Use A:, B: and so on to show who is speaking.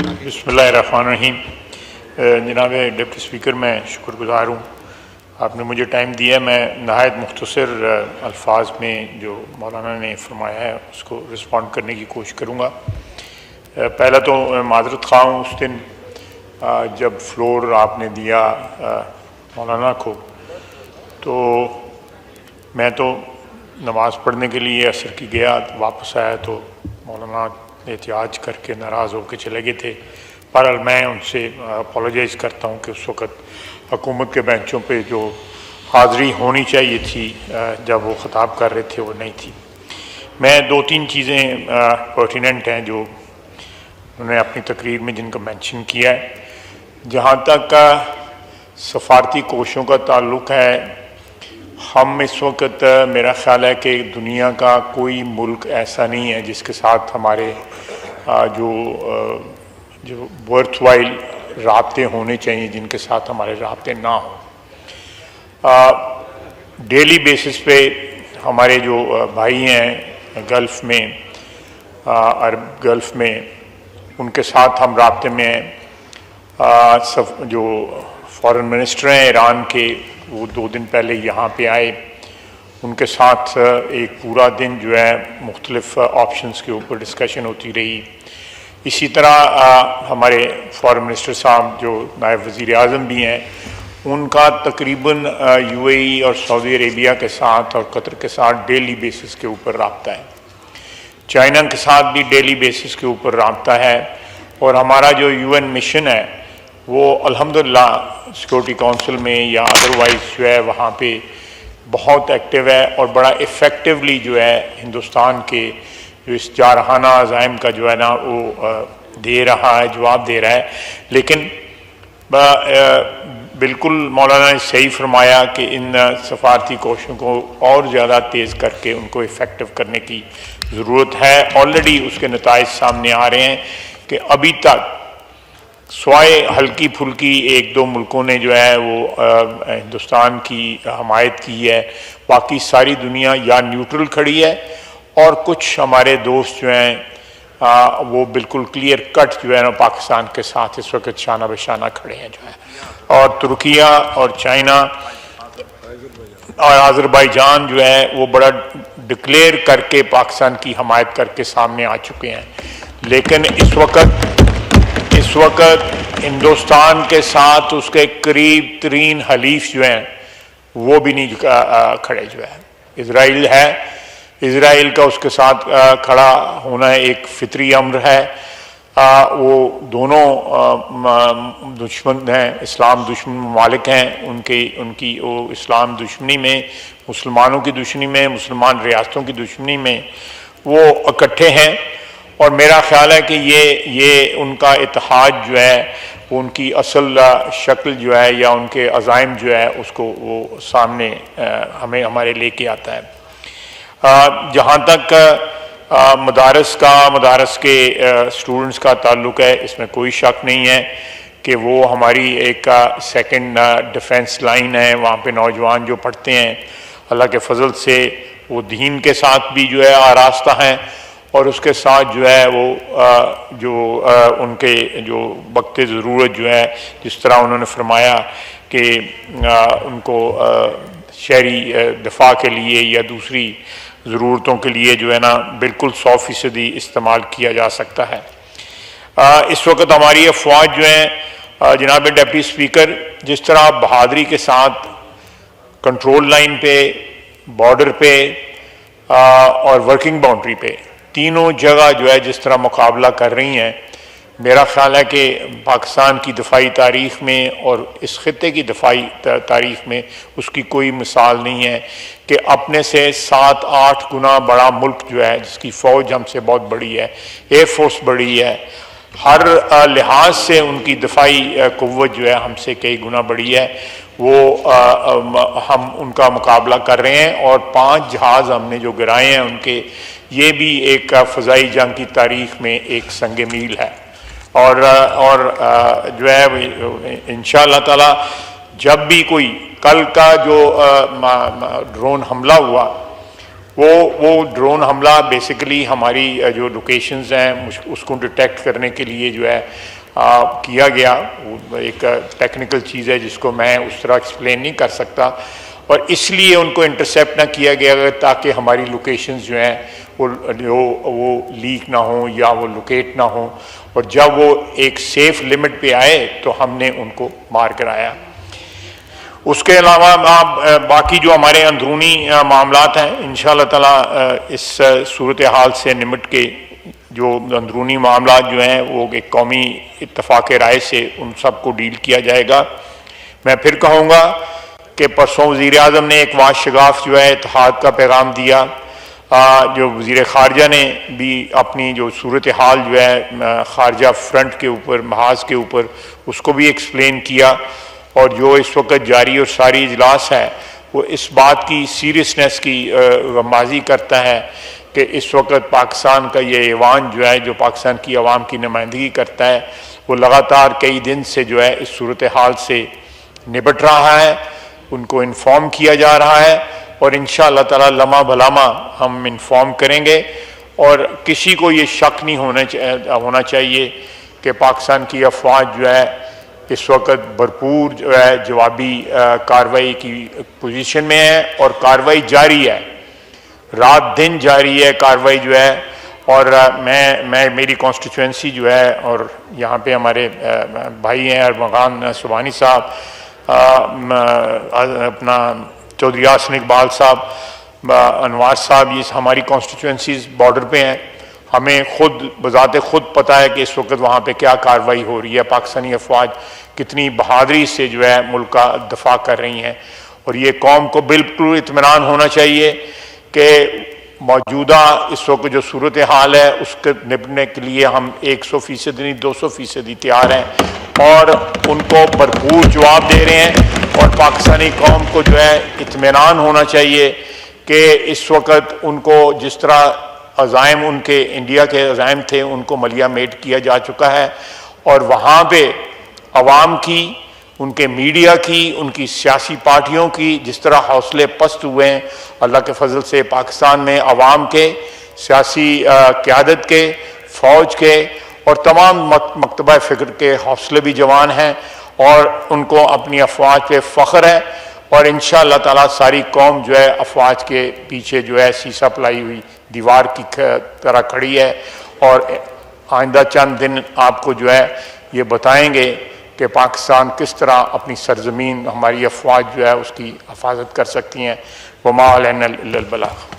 A: بسم اللہ الرحمن الرحیم۔ جناب ڈپٹی اسپیکر، میں شکر گزار ہوں، آپ نے مجھے ٹائم دیا۔ میں نہایت مختصر الفاظ میں جو مولانا نے فرمایا ہے اس کو رسپونڈ کرنے کی کوشش کروں گا۔ پہلا تو معذرت خواہ ہوں، اس دن جب فلور آپ نے دیا مولانا کو، تو میں تو نماز پڑھنے کے لیے عصر کی گیا، واپس آیا تو مولانا احتجاج کر کے ناراض ہو کے چلے گئے تھے۔ بہرحال میں ان سے اپولوجائز کرتا ہوں کہ اس وقت حکومت کے بینچوں پہ جو حاضری ہونی چاہیے تھی جب وہ خطاب کر رہے تھے وہ نہیں تھی۔ میں دو تین چیزیں پرٹیننٹ ہیں جو انہوں نے اپنی تقریر میں جن کا مینشن کیا ہے۔ جہاں تک سفارتی کوششوں کا تعلق ہے، ہم اس وقت میرا خیال ہے کہ دنیا کا کوئی ملک ایسا نہیں ہے جس کے ساتھ ہمارے جو ورتھ وائل رابطے ہونے چاہیے، جن کے ساتھ ہمارے رابطے نہ ہوں۔ ڈیلی بیسس پہ ہمارے جو بھائی ہیں گلف میں، عرب گلف میں، ان کے ساتھ ہم رابطے میں ہیں۔ جو فارن منسٹر ہیں ایران کے، وہ 2 دن پہلے یہاں پہ آئے، ان کے ساتھ ایک پورا دن جو ہے مختلف آپشنز کے اوپر ڈسکشن ہوتی رہی۔ اسی طرح ہمارے فارن منسٹر صاحب جو نائب وزیر اعظم بھی ہیں، ان کا تقریباً UAE اور سعودی عربیہ کے ساتھ اور قطر کے ساتھ ڈیلی بیسس کے اوپر رابطہ ہے۔ چائنا کے ساتھ بھی ڈیلی بیسس کے اوپر رابطہ ہے، اور ہمارا جو UN مشن ہے وہ الحمدللہ سیکورٹی کونسل میں یا ادروائز جو ہے وہاں پہ بہت ایکٹیو ہے، اور بڑا ایفیکٹولی جو ہے ہندوستان کے جو اس جارحانہ عزائم کا جو ہے نا وہ دے رہا ہے، جواب دے رہا ہے۔ لیکن بالکل مولانا نے صحیح فرمایا کہ ان سفارتی کوششوں کو اور زیادہ تیز کر کے ان کو ایفیکٹو کرنے کی ضرورت ہے۔ آلریڈی اس کے نتائج سامنے آ رہے ہیں کہ ابھی تک سوائے ہلکی پھلکی 1-2 ملکوں نے جو ہے وہ ہندوستان کی حمایت کی ہے، باقی ساری دنیا یا نیوٹرل کھڑی ہے، اور کچھ ہمارے دوست جو ہیں وہ بالکل کلیئر کٹ جو ہے نا پاکستان کے ساتھ اس وقت شانہ بشانہ کھڑے ہیں جو ہے۔ اور ترکیہ اور چائنا اور آذربائیجان جو ہے وہ بڑا ڈکلیئر کر کے پاکستان کی حمایت کر کے سامنے آ چکے ہیں۔ لیکن اس وقت ہندوستان کے ساتھ اس کے قریب ترین حلیف جو ہیں وہ بھی نہیں کھڑے جو ہے۔ اسرائیل ہے، اسرائیل کا اس کے ساتھ کھڑا ہونا ایک فطری امر ہے۔ وہ دونوں دشمن ہیں، اسلام دشمن ممالک ہیں، ان کی وہ اسلام دشمنی میں، مسلمانوں کی دشمنی میں، مسلمان ریاستوں کی دشمنی میں وہ اکٹھے ہیں، اور میرا خیال ہے کہ یہ ان کا اتحاد جو ہے وہ ان کی اصل شکل جو ہے یا ان کے عزائم جو ہے اس کو وہ سامنے ہمارے لے کے آتا ہے۔ جہاں تک مدارس کے اسٹوڈنٹس کا تعلق ہے، اس میں کوئی شک نہیں ہے کہ وہ ہماری ایک سیکنڈ ڈیفنس لائن ہے۔ وہاں پہ نوجوان جو پڑھتے ہیں، اللہ کے فضل سے وہ دین کے ساتھ بھی جو ہے آراستہ ہیں، اور اس کے ساتھ جو ہے وہ ان کے جو وقت ضرورت جو ہے، جس طرح انہوں نے فرمایا کہ ان کو شہری دفاع کے لیے یا دوسری ضرورتوں کے لیے جو ہے نا بالکل 100% استعمال کیا جا سکتا ہے۔ اس وقت ہماری افواج جو ہیں جناب ڈپٹی اسپیکر، جس طرح بہادری کے ساتھ کنٹرول لائن پہ، بارڈر پہ اور ورکنگ باؤنڈری پہ تینوں جگہ جو ہے جس طرح مقابلہ کر رہی ہیں، میرا خیال ہے کہ پاکستان کی دفاعی تاریخ میں اور اس خطے کی دفاعی تاریخ میں اس کی کوئی مثال نہیں ہے کہ اپنے سے 7-8 گنا بڑا ملک جو ہے، جس کی فوج ہم سے بہت بڑی ہے، ایئر فورس بڑی ہے، ہر لحاظ سے ان کی دفاعی قوت جو ہے ہم سے کئی گنا بڑی ہے، وہ ہم ان کا مقابلہ کر رہے ہیں، اور 5 جہاز ہم نے جو گرائے ہیں ان کے، یہ بھی ایک فضائی جنگ کی تاریخ میں ایک سنگ میل ہے۔ اور جو ہے انشاءاللہ تعالی جب بھی کوئی کل کا جو ڈرون حملہ ہوا وہ ڈرون حملہ بیسیکلی ہماری جو لوکیشنز ہیں اس کو ڈیٹیکٹ کرنے کے لیے جو ہے کیا گیا. ایک ٹیکنیکل چیز ہے جس کو میں اس طرح ایکسپلین نہیں کر سکتا, اور اس لیے ان کو انٹرسیپٹ نہ کیا گیا تاکہ ہماری لوکیشنز جو ہیں وہ لیک نہ ہوں یا وہ لوکیٹ نہ ہوں, اور جب وہ ایک سیف لیمٹ پہ آئے تو ہم نے ان کو مار کرایا. اس کے علاوہ باقی جو ہمارے اندرونی معاملات ہیں انشاءاللہ تعالیٰ اس صورتحال سے نمٹ کے جو اندرونی معاملات جو ہیں وہ ایک قومی اتفاق رائے سے ان سب کو ڈیل کیا جائے گا. میں پھر کہوں گا کہ پرسوں وزیر اعظم نے ایک واضح شگاف جو ہے اتحاد کا پیغام دیا, جو وزیر خارجہ نے بھی اپنی جو صورتحال جو ہے خارجہ فرنٹ کے اوپر محاذ کے اوپر اس کو بھی ایکسپلین کیا, اور جو اس وقت جاری اور ساری اجلاس ہے وہ اس بات کی سیریسنس کی غمازی کرتا ہے کہ اس وقت پاکستان کا یہ ایوان جو ہے جو پاکستان کی عوام کی نمائندگی کرتا ہے وہ لگاتار کئی دن سے جو ہے اس صورتحال سے نبٹ رہا ہے, ان کو انفارم کیا جا رہا ہے, اور انشاءاللہ تعالی لمحہ بلمحہ ہم انفارم کریں گے. اور کسی کو یہ شک نہیں ہونا چاہیے کہ پاکستان کی افواج جو ہے اس وقت بھرپور جو ہے جوابی کارروائی کی پوزیشن میں ہے, اور کارروائی جاری ہے, رات دن جاری ہے کارروائی جو ہے. اور میں میری کانسٹیچوئنسی جو ہے, اور یہاں پہ ہمارے بھائی ہیں ارمغان سبحانی صاحب, اپنا چودھری یاسین اقبال صاحب, انوار صاحب, یہ ہماری کانسٹیچوئنسیز بارڈر پہ ہیں. ہمیں خود بذات خود پتہ ہے کہ اس وقت وہاں پہ کیا کارروائی ہو رہی ہے, پاکستانی افواج کتنی بہادری سے جو ہے ملک کا دفاع کر رہی ہیں. اور یہ قوم کو بالکل اطمینان ہونا چاہیے کہ موجودہ اس وقت جو صورتحال ہے اس کے نپٹنے کے لیے ہم 100% نہیں 200% تیار ہیں, اور ان کو بھرپور جواب دے رہے ہیں. اور پاکستانی قوم کو جو ہے اطمینان ہونا چاہیے کہ اس وقت ان کو جس طرح عزائم ان کے انڈیا کے عزائم تھے ان کو ملیہ میٹ کیا جا چکا ہے, اور وہاں پہ عوام کی, ان کے میڈیا کی, ان کی سیاسی پارٹیوں کی جس طرح حوصلے پست ہوئے ہیں, اللہ کے فضل سے پاکستان میں عوام کے, سیاسی قیادت کے, فوج کے اور تمام مکتبہ فکر کے حوصلے بھی جوان ہیں, اور ان کو اپنی افواج پہ فخر ہے. اور انشاءاللہ تعالیٰ ساری قوم جو ہے افواج کے پیچھے جو ہے سیسا پلائی ہوئی دیوار کی طرح کھڑی ہے. اور آئندہ چند دن آپ کو جو ہے یہ بتائیں گے کہ پاکستان کس طرح اپنی سرزمین, ہماری افواج جو ہے اس کی حفاظت کر سکتی ہیں. وما علینا الا البلاغ.